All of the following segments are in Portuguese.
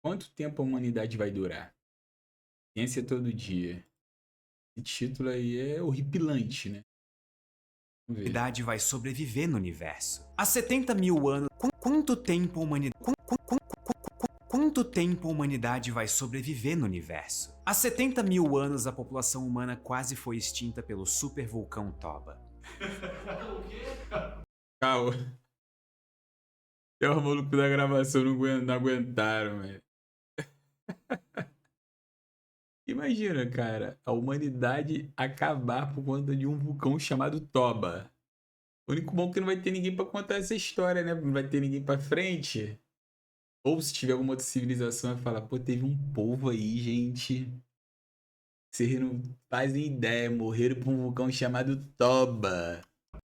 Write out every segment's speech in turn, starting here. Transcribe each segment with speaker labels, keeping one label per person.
Speaker 1: Quanto tempo a humanidade vai durar? Ciência todo dia. Esse título aí é horripilante, né? Vamos ver.
Speaker 2: Humanidade vai sobreviver no universo. Há 70 mil anos, quanto tempo a humanidade... Quanto tempo a humanidade vai sobreviver no universo? Há 70 mil anos, a população humana quase foi extinta pelo supervulcão Toba.
Speaker 1: Calma. Até os malucos da gravação não aguentaram, velho. Imagina, cara, a humanidade acabar por conta de um vulcão chamado Toba. O único bom é que não vai ter ninguém pra contar essa história, né? Não vai ter ninguém pra frente. Ou se tiver alguma outra civilização, vai falar, pô, teve um povo aí, gente. Vocês não fazem ideia, morreram por um vulcão chamado Toba.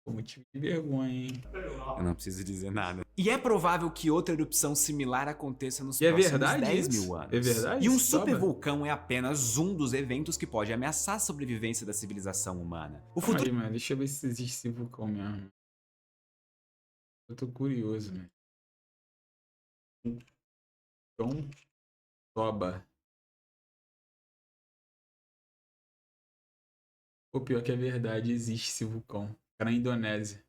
Speaker 1: Pô, motivo de vergonha, hein?
Speaker 2: Eu não preciso dizer nada. E é provável que outra erupção similar aconteça nos
Speaker 1: E é
Speaker 2: próximos
Speaker 1: verdade
Speaker 2: 10
Speaker 1: isso?
Speaker 2: mil anos.
Speaker 1: É verdade
Speaker 2: E um
Speaker 1: isso, Toba?
Speaker 2: supervulcão é apenas um dos eventos que pode ameaçar a sobrevivência da civilização humana. O
Speaker 1: Calma
Speaker 2: futuro
Speaker 1: aí, mano. Deixa eu ver se existe esse vulcão mesmo. Eu tô curioso, né? Vulcão Toba. O pior que é verdade, existe esse vulcão. Tá na Indonésia.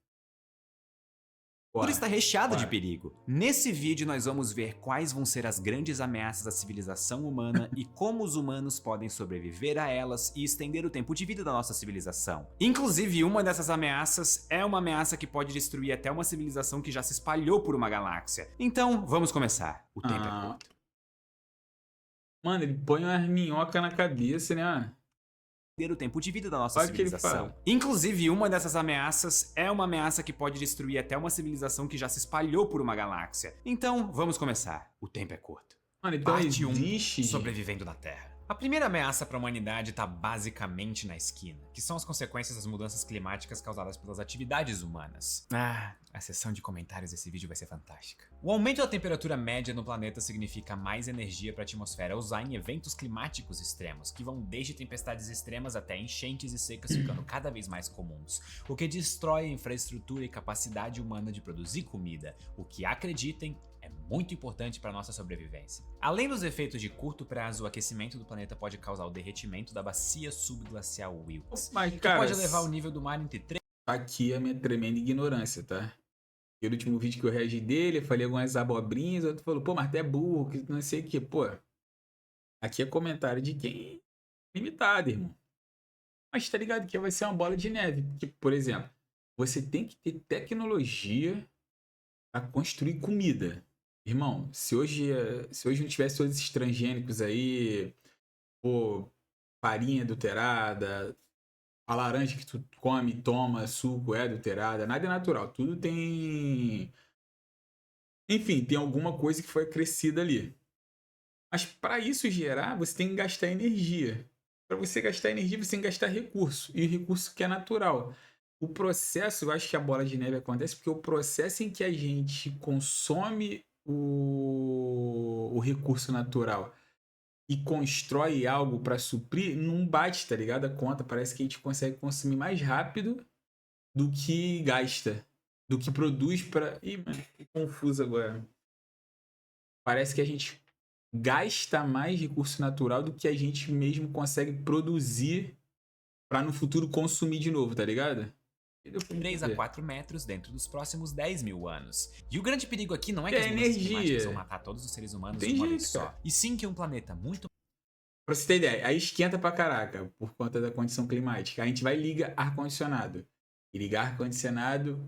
Speaker 2: está recheado de perigo. Nesse vídeo nós vamos ver quais vão ser as grandes ameaças à civilização humana e como os humanos podem sobreviver a elas e estender o tempo de vida da nossa civilização. Inclusive, uma dessas ameaças é uma ameaça que pode destruir até uma civilização que já se espalhou por uma galáxia. Então, vamos começar. O tempo é curto.
Speaker 1: Mano, ele põe umas minhocas na cabeça, né?
Speaker 2: O tempo de vida da nossa
Speaker 1: Olha o que ele
Speaker 2: civilização.
Speaker 1: fala.
Speaker 2: Inclusive, uma dessas ameaças é uma ameaça que pode destruir até uma civilização que já se espalhou por uma galáxia. Então, vamos começar. O tempo é curto.
Speaker 1: Mano, então
Speaker 2: Parte 1.
Speaker 1: existe...
Speaker 2: Sobrevivendo na Terra. A primeira ameaça para a humanidade está basicamente na esquina, que são as consequências das mudanças climáticas causadas pelas atividades humanas. A seção de comentários desse vídeo vai ser fantástica. O aumento da temperatura média no planeta significa mais energia para a atmosfera usar em eventos climáticos extremos, que vão desde tempestades extremas até enchentes e secas ficando cada vez mais comuns, o que destrói a infraestrutura e capacidade humana de produzir comida, o que, acreditem, é muito importante para nossa sobrevivência. Além dos efeitos de curto prazo, o aquecimento do planeta pode causar o derretimento da bacia subglacial Wilkes,
Speaker 1: Mas,
Speaker 2: que
Speaker 1: cara,
Speaker 2: pode levar o nível do mar entre 3
Speaker 1: aqui é a minha tremenda ignorância, tá? E no último vídeo que eu reagi dele, eu falei algumas abobrinhas, outro falou, pô, mas tu é burro, que não sei o que. Pô, aqui é comentário de quem é limitado, irmão. Mas tá ligado que vai ser uma bola de neve. Porque, por exemplo, você tem que ter tecnologia para construir comida. Irmão, se hoje não tivesse todos esses transgênicos aí, pô, farinha adulterada, a laranja que tu come, toma, suco é adulterada, nada é natural. Tudo tem... Enfim, tem alguma coisa que foi acrescida ali. Mas para isso gerar, você tem que gastar energia. Para você gastar energia, você tem que gastar recurso. E recurso que é natural. O processo, eu acho que a bola de neve acontece porque o processo em que a gente consome o recurso natural e constrói algo para suprir, não bate, tá ligado? A conta parece que a gente consegue consumir mais rápido do que gasta, do que produz para... Ih, mano, que confuso agora. Parece que a gente gasta mais recurso natural do que a gente mesmo consegue produzir para no futuro consumir de novo, tá ligado?
Speaker 2: 3 a 4 metros dentro dos próximos 10 mil anos. E o grande perigo aqui não é que
Speaker 1: É
Speaker 2: as mudanças
Speaker 1: energia.
Speaker 2: climáticas vão matar todos os seres humanos
Speaker 1: Tem
Speaker 2: de uma
Speaker 1: jeito,
Speaker 2: vez só,
Speaker 1: cara.
Speaker 2: e sim que um planeta muito...
Speaker 1: Pra você ter ideia, aí esquenta pra caraca por conta da condição climática. A gente vai e liga ar-condicionado. E ligar ar-condicionado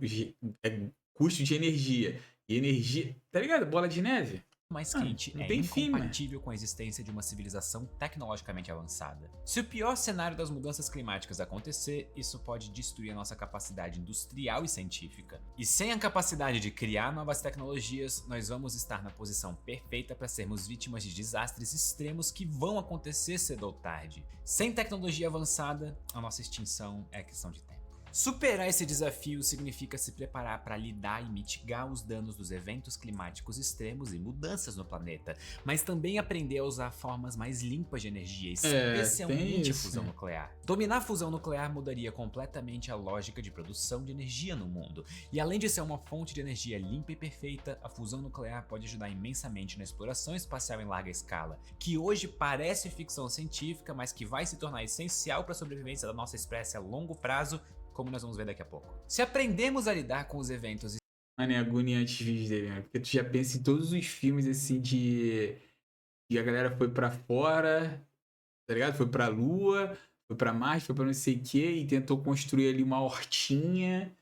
Speaker 1: é custo de energia. E energia, tá ligado? Bola de neve.
Speaker 2: mais quente
Speaker 1: não
Speaker 2: é
Speaker 1: tem fim,
Speaker 2: incompatível com a existência de uma civilização tecnologicamente avançada. Se o pior cenário das mudanças climáticas acontecer, isso pode destruir a nossa capacidade industrial e científica. E sem a capacidade de criar novas tecnologias, nós vamos estar na posição perfeita para sermos vítimas de desastres extremos que vão acontecer cedo ou tarde. Sem tecnologia avançada, a nossa extinção é questão de tempo. Superar esse desafio significa se preparar para lidar e mitigar os danos dos eventos climáticos extremos e mudanças no planeta, mas também aprender a usar formas mais limpas de energia,
Speaker 1: Tem
Speaker 2: especialmente a
Speaker 1: isso.
Speaker 2: fusão nuclear. Dominar a fusão nuclear mudaria completamente a lógica de produção de energia no mundo, e além de ser uma fonte de energia limpa e perfeita, a fusão nuclear pode ajudar imensamente na exploração espacial em larga escala, que hoje parece ficção científica, mas que vai se tornar essencial para a sobrevivência da nossa espécie a longo prazo, como nós vamos ver daqui a pouco. Se aprendemos a lidar com os eventos...
Speaker 1: Mano, é agoniante os vídeos dele, né? Porque tu já pensa em todos os filmes, assim, de... E a galera foi pra fora, tá ligado? Foi pra Lua, foi pra Marte, foi pra não sei o quê, e tentou construir ali uma hortinha.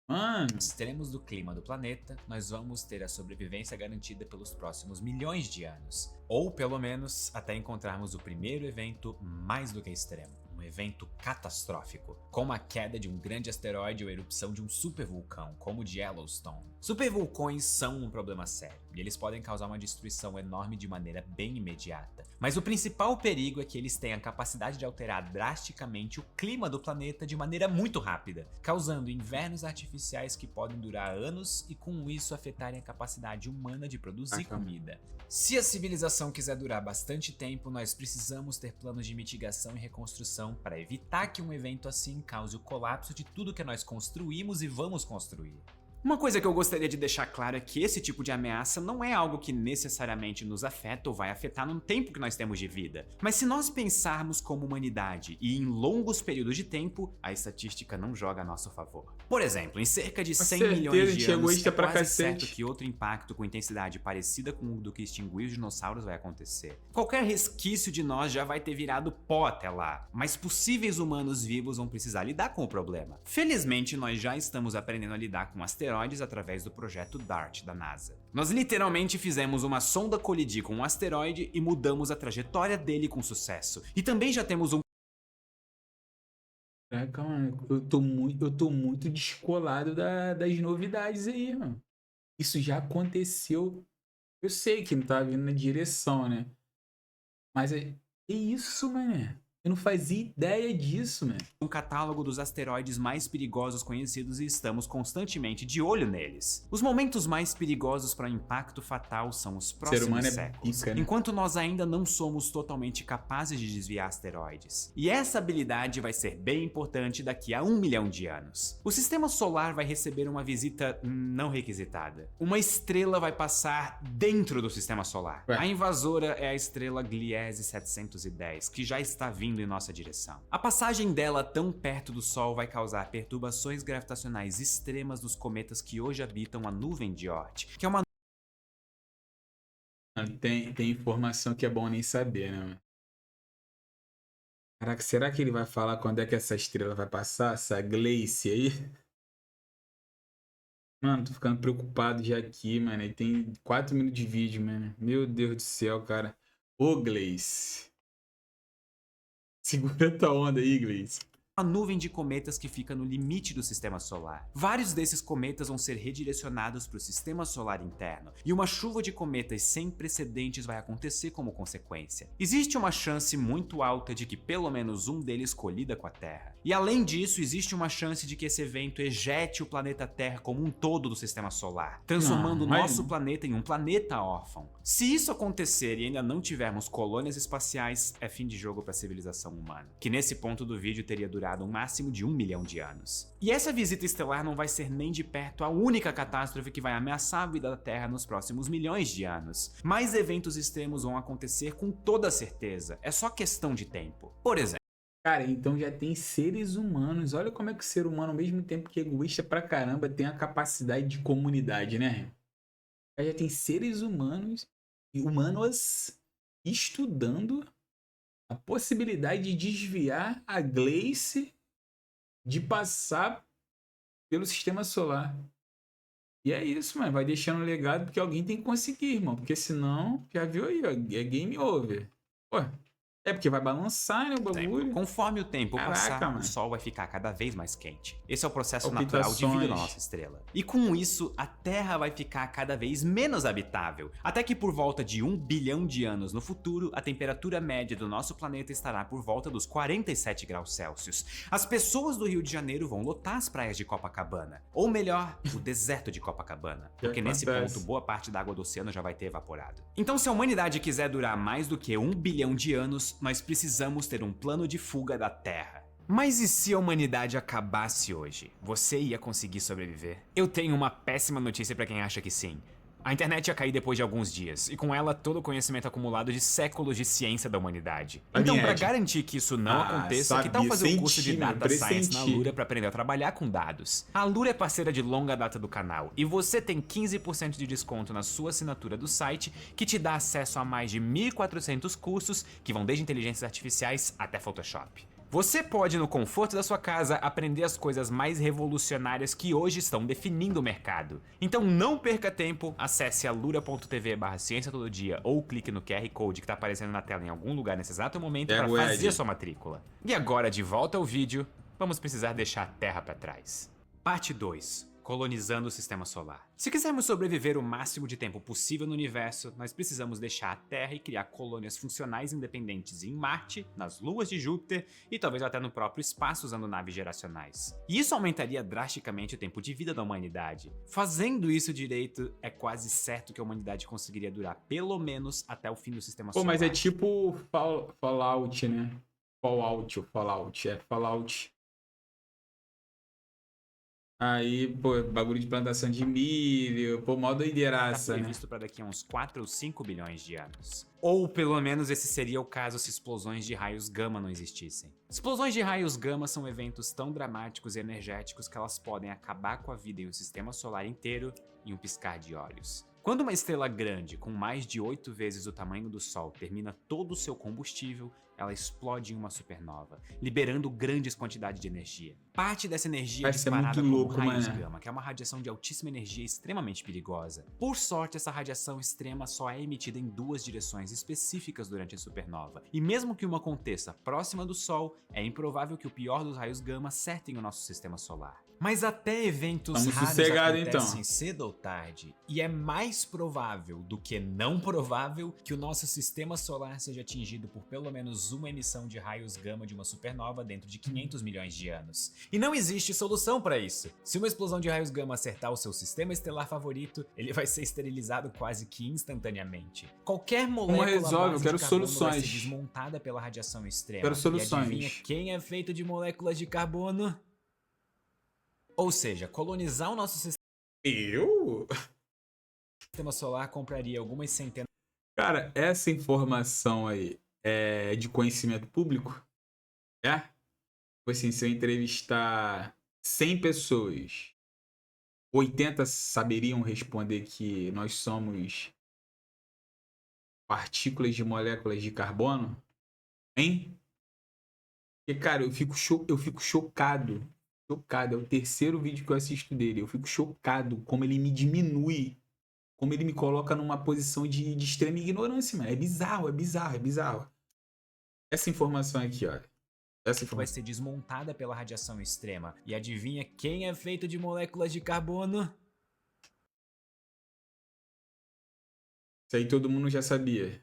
Speaker 1: Mano,
Speaker 2: extremos do clima do planeta, nós vamos ter a sobrevivência garantida pelos próximos milhões de anos. Ou, pelo menos, até encontrarmos o primeiro evento mais do que extremo. Um evento catastrófico, como a queda de um grande asteroide ou a erupção de um supervulcão, como o de Yellowstone. Supervulcões são um problema sério, e eles podem causar uma destruição enorme de maneira bem imediata. Mas o principal perigo é que eles têm a capacidade de alterar drasticamente o clima do planeta de maneira muito rápida, causando invernos artificiais que podem durar anos e com isso afetarem a capacidade humana de produzir comida. Se a civilização quiser durar bastante tempo, nós precisamos ter planos de mitigação e reconstrução para evitar que um evento assim cause o colapso de tudo que nós construímos e vamos construir. Uma coisa que eu gostaria de deixar claro é que esse tipo de ameaça não é algo que necessariamente nos afeta ou vai afetar no tempo que nós temos de vida. Mas se nós pensarmos como humanidade e em longos períodos de tempo, a estatística não joga a nosso favor. Por exemplo, em cerca de 100 milhões de anos, é quase certo que outro impacto com intensidade parecida com o do que extinguiu os dinossauros vai acontecer. Qualquer resquício de nós já vai ter virado pó até lá, mas possíveis humanos vivos vão precisar lidar com o problema. Felizmente, nós já estamos aprendendo a lidar com asteroides através do projeto DART da NASA. Nós literalmente fizemos uma sonda colidir com um asteroide e mudamos a trajetória dele com sucesso. E também já temos um...
Speaker 1: caraca, mano, eu tô muito descolado das novidades aí, mano. Isso já aconteceu. Eu sei que não tá vindo na direção, né? Mas que isso, mano? Eu não fazia ideia disso, mano.
Speaker 2: um catálogo dos asteroides mais perigosos conhecidos e estamos constantemente de olho neles. Os momentos mais perigosos para impacto fatal são os próximos séculos,
Speaker 1: pica, né?
Speaker 2: enquanto nós ainda não somos totalmente capazes de desviar asteroides. E essa habilidade vai ser bem importante daqui a 1 milhão de anos. O sistema solar vai receber uma visita não requisitada. Uma estrela vai passar dentro do sistema solar.
Speaker 1: Ué.
Speaker 2: A invasora é a estrela Gliese 710, que já está vindo em nossa direção. A passagem dela tão perto do Sol vai causar perturbações gravitacionais extremas nos cometas que hoje habitam a nuvem de Oort, que é uma...
Speaker 1: Tem informação que é bom nem saber, né, mano? Caraca, será que ele vai falar quando é que essa estrela vai passar? Essa Gliese aí? Mano, tô ficando preocupado já aqui, mano. E tem 4 minutos de vídeo, mano. Meu Deus do céu, cara. Ô, Gliese. Segura tua onda aí, Gliese.
Speaker 2: uma nuvem de cometas que fica no limite do sistema solar. Vários desses cometas vão ser redirecionados para o sistema solar interno, e uma chuva de cometas sem precedentes vai acontecer como consequência. Existe uma chance muito alta de que pelo menos um deles colida com a Terra. E além disso, existe uma chance de que esse evento ejete o planeta Terra como um todo do sistema solar, transformando o nosso planeta em um planeta órfão. Se isso acontecer e ainda não tivermos colônias espaciais, é fim de jogo para a civilização humana, que nesse ponto do vídeo teria durado um máximo de 1 milhão de anos. E essa visita estelar não vai ser nem de perto a única catástrofe que vai ameaçar a vida da Terra nos próximos milhões de anos. Mais eventos extremos vão acontecer com toda certeza, é só questão de tempo. Por exemplo,
Speaker 1: cara, então já tem seres humanos. Olha como é que o ser humano, ao mesmo tempo que é egoísta pra caramba, tem a capacidade de comunidade, né? Já tem seres humanos e humanos estudando a possibilidade de desviar a Gliese de passar pelo sistema solar. E é isso, mano. Vai deixando um legado porque alguém tem que conseguir, irmão. Porque senão, já viu aí, ó, é game over. Pô, É porque vai balançar, né, o bagulho.
Speaker 2: Conforme o tempo
Speaker 1: Caraca,
Speaker 2: passar, o
Speaker 1: mano.
Speaker 2: Sol vai ficar cada vez mais quente. Esse é o processo natural de vida da
Speaker 1: Palpitações.
Speaker 2: nossa estrela. E com isso, a Terra vai ficar cada vez menos habitável, até que por volta de 1 bilhão de anos no futuro, a temperatura média do nosso planeta estará por volta dos 47 graus Celsius. As pessoas do Rio de Janeiro vão lotar as praias de Copacabana, ou melhor, o deserto de Copacabana, porque nesse
Speaker 1: acontece?
Speaker 2: ponto boa parte da água do oceano já vai ter evaporado. Então, se a humanidade quiser durar mais do que 1 bilhão de anos, nós precisamos ter um plano de fuga da Terra. Mas e se a humanidade acabasse hoje? Você ia conseguir sobreviver? Eu tenho uma péssima notícia pra quem acha que sim. A internet ia cair depois de alguns dias, e com ela todo o conhecimento acumulado de séculos de ciência da humanidade. Então, pra garantir que isso não aconteça, que tal fazer um curso de Data Science na Lura pra aprender a trabalhar com dados? A Lura é parceira de longa data do canal, e você tem 15% de desconto na sua assinatura do site, que te dá acesso a mais de 1.400 cursos, que vão desde inteligências artificiais até Photoshop. Você pode, no conforto da sua casa, aprender as coisas mais revolucionárias que hoje estão definindo o mercado. Então não perca tempo, acesse alura.tv/ciência todo dia ou clique no QR Code que está aparecendo na tela em algum lugar nesse exato momento para fazer a sua matrícula. E agora, de volta ao vídeo, vamos precisar deixar a Terra para trás. Parte 2. Colonizando o sistema solar. Se quisermos sobreviver o máximo de tempo possível no universo, nós precisamos deixar a Terra e criar colônias funcionais independentes em Marte, nas luas de Júpiter e talvez até no próprio espaço usando naves geracionais. E isso aumentaria drasticamente o tempo de vida da humanidade. Fazendo isso direito, é quase certo que a humanidade conseguiria durar pelo menos até o fim do sistema solar.
Speaker 1: Pô, mas é tipo Fallout, né? Fallout. Aí, pô, bagulho de plantação de milho, pô, mó doideiraça,
Speaker 2: tá
Speaker 1: né?
Speaker 2: previsto para daqui a uns 4 ou 5 bilhões de anos. Ou pelo menos esse seria o caso se explosões de raios gama não existissem. Explosões de raios gama são eventos tão dramáticos e energéticos que elas podem acabar com a vida em um sistema solar inteiro em um piscar de olhos. Quando uma estrela grande, com mais de 8 vezes o tamanho do Sol, termina todo o seu combustível, ela explode em uma supernova, liberando grandes quantidades de energia. Parte dessa energia é disparada como raios gama, que é uma radiação de altíssima energia extremamente perigosa. Por sorte, essa radiação extrema só é emitida em 2 direções específicas durante a supernova. E mesmo que uma aconteça próxima do Sol, é improvável que o pior dos raios gama acertem o nosso sistema solar. Mas até eventos raros acontecem cedo ou tarde, e é mais provável do que não provável que o nosso sistema solar seja atingido por pelo menos uma emissão de raios gama de uma supernova dentro de 500 milhões de anos. E não existe solução para isso. Se uma explosão de raios gama acertar o seu sistema estelar favorito, ele vai ser esterilizado quase que instantaneamente. Qualquer molécula base de carbono vai ser desmontada pela radiação extrema. E adivinha quem é feito de moléculas de carbono? Ou seja, colonizar o nosso sistema solar compraria algumas centenas...
Speaker 1: Cara, essa informação aí é de conhecimento público? É? Tipo assim, se eu entrevistar 100 pessoas, 80 saberiam responder que nós somos partículas de moléculas de carbono? Hein? Porque, cara, eu fico chocado. É o terceiro vídeo que eu assisto dele. Eu fico chocado como ele me diminui, como ele me coloca numa posição de extrema ignorância, mano. É bizarro. Essa informação aqui, olha.
Speaker 2: Vai ser desmontada pela radiação extrema. E adivinha quem é feito de moléculas de carbono?
Speaker 1: Isso aí todo mundo já sabia.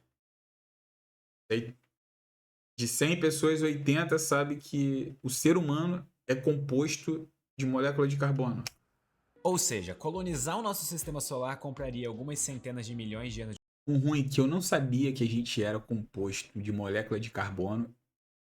Speaker 1: De 100 pessoas, 80 sabe que o ser humano é composto de molécula de carbono.
Speaker 2: Ou seja, colonizar o nosso sistema solar compraria algumas centenas de milhões de anos.
Speaker 1: O ruim é que eu não sabia que a gente era composto de molécula de carbono.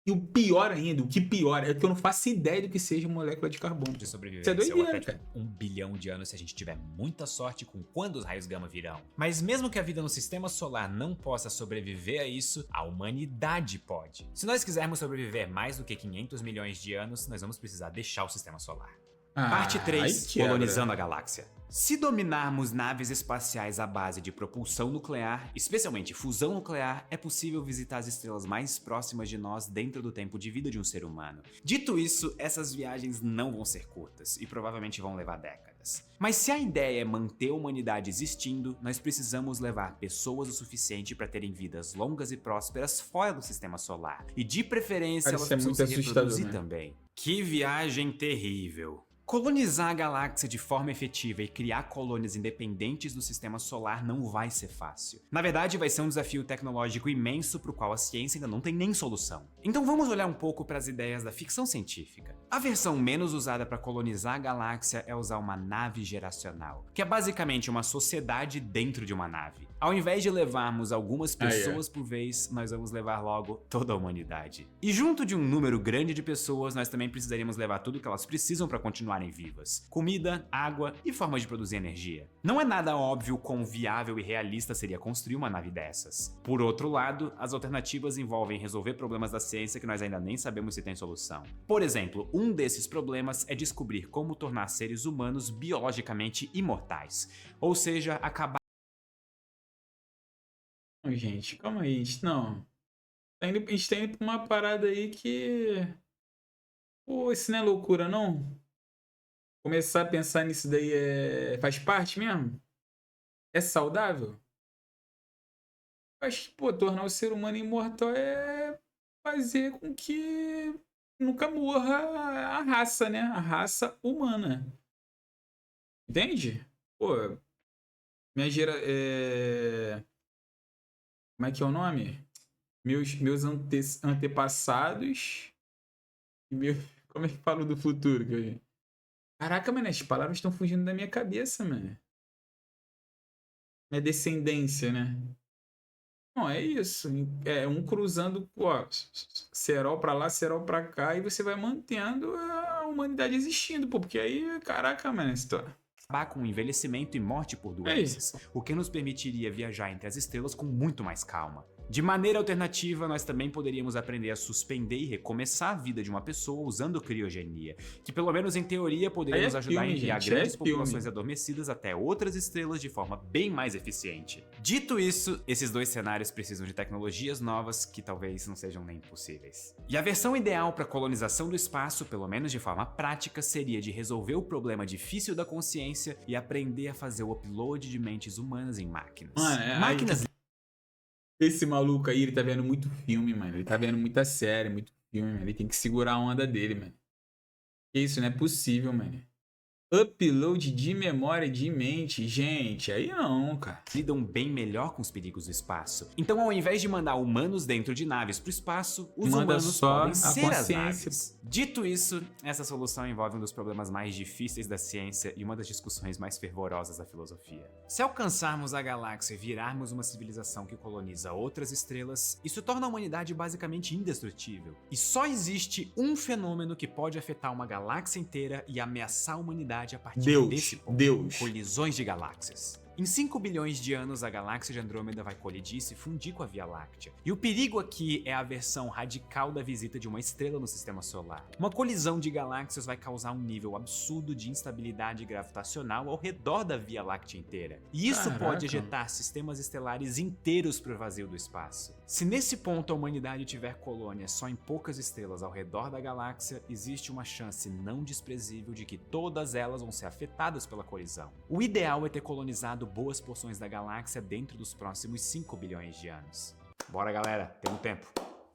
Speaker 1: E o pior ainda, o que pior é que eu não faço ideia do que seja molécula de carbono.
Speaker 2: De sobrevivência,
Speaker 1: isso é doideira,
Speaker 2: até 1 bilhão de anos se a gente tiver muita sorte com quando os raios gama virão. Mas mesmo que a vida no sistema solar não possa sobreviver a isso, a humanidade pode. Se nós quisermos sobreviver mais do que 500 milhões de anos, nós vamos precisar deixar o sistema solar. Parte 3, colonizando a galáxia. Se dominarmos naves espaciais à base de propulsão nuclear, especialmente fusão nuclear, é possível visitar as estrelas mais próximas de nós dentro do tempo de vida de um ser humano. Dito isso, essas viagens não vão ser curtas e provavelmente vão levar décadas. planetas. Mas se a ideia é manter a humanidade existindo, nós precisamos levar pessoas o suficiente para terem vidas longas e prósperas fora do sistema solar. E de preferência elas precisam se reproduzir também. Que viagem terrível! Colonizar a galáxia de forma efetiva e criar colônias independentes do sistema solar não vai ser fácil. Na verdade, vai ser um desafio tecnológico imenso para o qual a ciência ainda não tem nem solução. Então vamos olhar um pouco para as ideias da ficção científica. A versão menos usada para colonizar a galáxia é usar uma nave geracional, que é basicamente uma sociedade dentro de uma nave. Ao invés de levarmos algumas pessoas por vez, nós vamos levar logo toda a humanidade. E junto de um número grande de pessoas, nós também precisaríamos levar tudo que elas precisam para continuarem vivas: comida, água e formas de produzir energia. Não é nada óbvio quão viável e realista seria construir uma nave dessas. Por outro lado, as alternativas envolvem resolver problemas da ciência que nós ainda nem sabemos se tem solução. Por exemplo, um desses problemas é descobrir como tornar seres humanos biologicamente imortais, ou seja, acabar.
Speaker 1: Gente, calma aí, não. A gente tá indo pra uma parada aí que... Pô, isso não é loucura, não? Começar a pensar nisso daí faz parte mesmo? É saudável? Acho que, pô, tornar o ser humano imortal é fazer com que nunca morra a raça, né? A raça humana. Entende? Pô, minha como é que é o nome? Meus antepassados e meu... Como é que falo do futuro? Caraca, mano, as palavras estão fugindo da minha cabeça, mano. Minha descendência, né? Não, é isso. É um cruzando, ó, cerol pra lá, cerol pra cá, e você vai mantendo a humanidade existindo, pô. Porque aí, caraca, mano,
Speaker 2: acabar com envelhecimento e morte por doenças, o que nos permitiria viajar entre as estrelas com muito mais calma. De maneira alternativa, nós também poderíamos aprender a suspender e recomeçar a vida de uma pessoa usando criogenia, que pelo menos em teoria poderia nos ajudar a enviar grandes populações adormecidas até outras estrelas de forma bem mais eficiente. Dito isso, esses dois cenários precisam de tecnologias novas que talvez não sejam nem possíveis. E a versão ideal para a colonização do espaço, pelo menos de forma prática, seria de resolver o problema difícil da consciência e aprender a fazer o upload de mentes humanas em máquinas. Máquinas.
Speaker 1: Esse maluco aí, ele tá vendo muito filme, mano. Ele tá vendo muita série, muito filme, mano. Ele tem que segurar a onda dele, mano. Que isso, não é possível, mano. Upload de memória de mente, gente, aí não, cara.
Speaker 2: Lidam bem melhor com os perigos do espaço. Então, ao invés de mandar humanos dentro de naves pro espaço, os humanos podem ser as naves. Dito isso, essa solução envolve um dos problemas mais difíceis da ciência e uma das discussões mais fervorosas da filosofia. Se alcançarmos a galáxia e virarmos uma civilização que coloniza outras estrelas, isso torna a humanidade basicamente indestrutível. E só existe um fenômeno que pode afetar uma galáxia inteira e ameaçar a humanidade a partir desse ponto: colisões de galáxias. Em 5 bilhões de anos, a galáxia de Andrômeda vai colidir e se fundir com a Via Láctea. E o perigo aqui é a versão radical da visita de uma estrela no sistema solar. Uma colisão de galáxias vai causar um nível absurdo de instabilidade gravitacional ao redor da Via Láctea inteira. E isso pode ejetar sistemas estelares inteiros para o vazio do espaço. Se nesse ponto a humanidade tiver colônias só em poucas estrelas ao redor da galáxia, existe uma chance não desprezível de que todas elas vão ser afetadas pela colisão. O ideal é ter colonizado boas porções da galáxia dentro dos próximos 5 bilhões de anos. Bora, galera, temos tempo.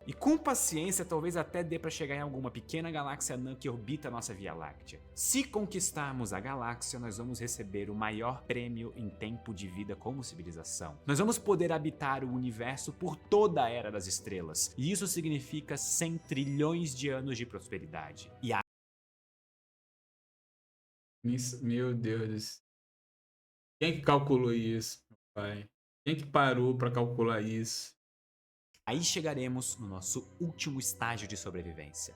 Speaker 2: E com paciência, talvez até dê para chegar em alguma pequena galáxia anã que orbita a nossa Via Láctea. Se conquistarmos a galáxia, nós vamos receber o maior prêmio em tempo de vida como civilização. Nós vamos poder habitar o universo por toda a Era das Estrelas, e isso significa 100 trilhões de anos de prosperidade. E
Speaker 1: Meu Deus. Quem que calculou isso, meu pai? Quem que parou para calcular isso?
Speaker 2: Aí chegaremos no nosso último estágio de sobrevivência.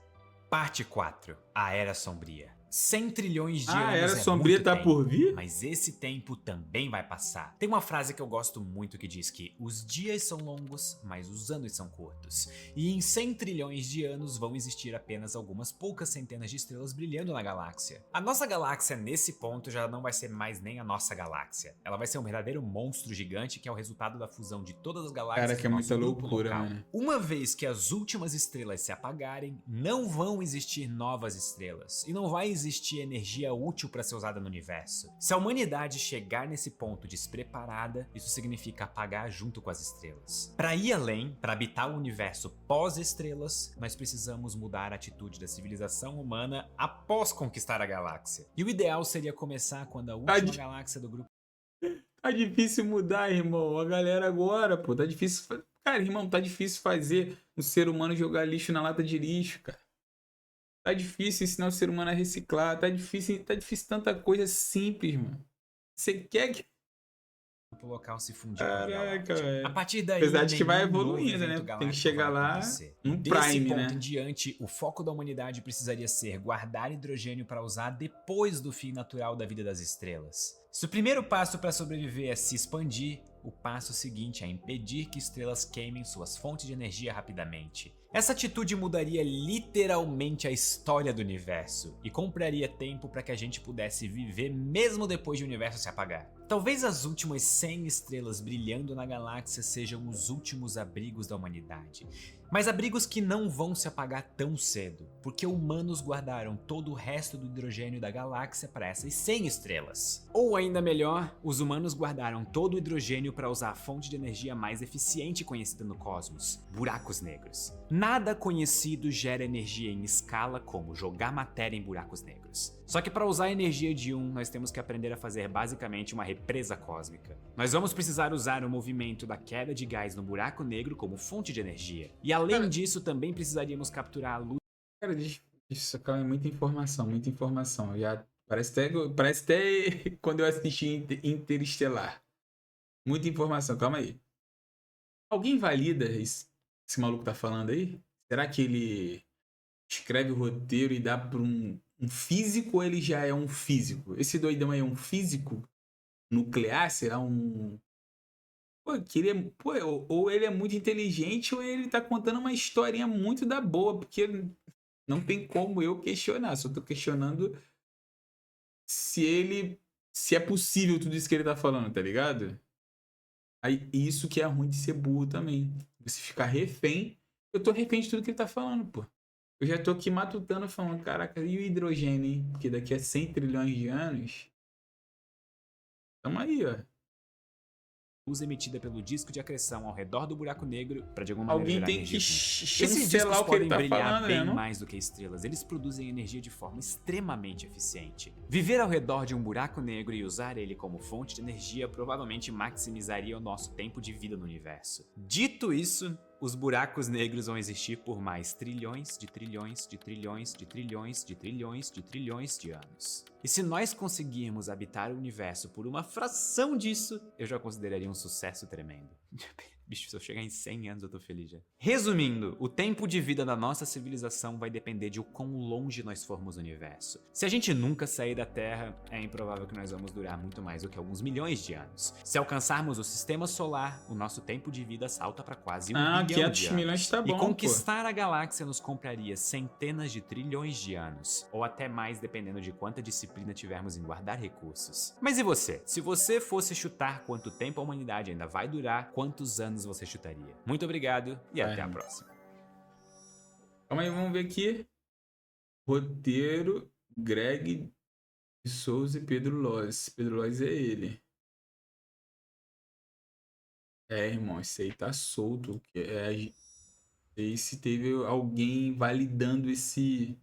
Speaker 2: Parte 4. A Era Sombria. 100 trilhões de anos
Speaker 1: a Era Sombria tá por vir?
Speaker 2: Mas esse tempo também vai passar. Tem uma frase que eu gosto muito que diz que os dias são longos, mas os anos são curtos. E em 100 trilhões de anos vão existir apenas algumas poucas centenas de estrelas brilhando na galáxia. A nossa galáxia nesse ponto já não vai ser mais nem a nossa galáxia. Ela vai ser um verdadeiro monstro gigante que é o resultado da fusão de todas as galáxias.
Speaker 1: Cara, que é muita loucura, mano.
Speaker 2: Uma vez que as últimas estrelas se apagarem, não vão existir novas estrelas. E não vai existir energia útil para ser usada no universo. Se a humanidade chegar nesse ponto despreparada, isso significa apagar junto com as estrelas. Para ir além, para habitar o universo pós-estrelas, nós precisamos mudar a atitude da civilização humana após conquistar a galáxia. E o ideal seria começar quando a última galáxia do grupo...
Speaker 1: Tá difícil mudar, irmão. A galera agora, pô, tá difícil. Cara, irmão, tá difícil fazer um ser humano jogar lixo na lata de lixo, cara. Tá difícil ensinar o ser humano a reciclar. Tá difícil tanta coisa simples, mano. Você quer que.
Speaker 2: O local se fundir com a
Speaker 1: Caraca,
Speaker 2: galáxia.
Speaker 1: velho.
Speaker 2: A partir daí,
Speaker 1: Apesar de que vai
Speaker 2: nenhum novo
Speaker 1: evoluindo, né?
Speaker 2: evento
Speaker 1: Tem que
Speaker 2: galáctico
Speaker 1: chegar
Speaker 2: vai
Speaker 1: lá
Speaker 2: acontecer.
Speaker 1: no
Speaker 2: Desse
Speaker 1: Prime,
Speaker 2: ponto
Speaker 1: né?
Speaker 2: em diante, o foco da humanidade precisaria ser guardar hidrogênio para usar depois do fim natural da vida das estrelas. Se o primeiro passo para sobreviver é se expandir, o passo seguinte é impedir que estrelas queimem suas fontes de energia rapidamente. Essa atitude mudaria literalmente a história do universo e compraria tempo para que a gente pudesse viver mesmo depois de o universo se apagar. Talvez as últimas 100 estrelas brilhando na galáxia sejam os últimos abrigos da humanidade. Mas abrigos que não vão se apagar tão cedo, porque humanos guardaram todo o resto do hidrogênio da galáxia para essas 100 estrelas. Ou ainda melhor, os humanos guardaram todo o hidrogênio para usar a fonte de energia mais eficiente conhecida no cosmos, buracos negros. Nada conhecido gera energia em escala como jogar matéria em buracos negros. Só que para usar a energia de um, nós temos que aprender a fazer basicamente uma represa cósmica. Nós vamos precisar usar o movimento da queda de gás no buraco negro como fonte de energia. E além disso, também precisaríamos capturar a luz...
Speaker 1: Cara, isso é muita informação, muita informação. Já parece até quando eu assisti Interestelar. Muita informação, calma aí. Alguém valida isso, esse maluco tá falando aí? Será que ele escreve o roteiro e dá para um físico ou ele já é um físico? Esse doidão aí é um físico nuclear? Será um... Pô, pô, ou ele é muito inteligente ou ele tá contando uma historinha muito da boa, porque não tem como eu questionar. Só tô questionando se é possível tudo isso que ele tá falando, tá ligado? Aí, isso que é ruim de ser burro também. Você ficar refém. Eu tô refém de tudo que ele tá falando, pô. Eu já tô aqui matutando falando, caraca, e o hidrogênio, hein? Porque daqui a 100 trilhões de anos... Tamo aí, ó.
Speaker 2: luz emitida pelo disco de acreção ao redor do buraco negro para de alguma maneira
Speaker 1: Alguém
Speaker 2: gerar
Speaker 1: tem
Speaker 2: energia
Speaker 1: que
Speaker 2: química. Esses
Speaker 1: chancelar
Speaker 2: discos
Speaker 1: o que ele
Speaker 2: podem
Speaker 1: tá
Speaker 2: brilhar
Speaker 1: falando,
Speaker 2: bem
Speaker 1: né? Não?
Speaker 2: mais do que estrelas, eles produzem energia de forma extremamente eficiente. Viver ao redor de um buraco negro e usar ele como fonte de energia provavelmente maximizaria o nosso tempo de vida no universo. Dito isso, os buracos negros vão existir por mais trilhões de trilhões de trilhões de trilhões de trilhões de trilhões de anos. E se nós conseguirmos habitar o universo por uma fração disso, eu já consideraria um sucesso tremendo. Bicho, se eu chegar em 100 anos eu tô feliz já. Resumindo, o tempo de vida da nossa civilização vai depender de o quão longe nós formos do universo. Se a gente nunca sair da Terra, é improvável que nós vamos durar muito mais do que alguns milhões de anos. Se alcançarmos o sistema solar, o nosso tempo de vida salta para quase 1 bilhão
Speaker 1: 500
Speaker 2: de anos.
Speaker 1: milhões tá bom,
Speaker 2: e conquistar a galáxia nos compraria centenas de trilhões de anos, ou até mais dependendo de quanta disciplina tivermos em guardar recursos. Mas e você? Se você fosse chutar quanto tempo a humanidade ainda vai durar, quantos anos você chutaria? Muito obrigado e até a próxima.
Speaker 1: Calma aí, vamos ver aqui. Roteiro, Greg de Souza e Pedro Loz. Pedro Loz é ele. É, irmão, esse aí tá solto. E se teve alguém validando esse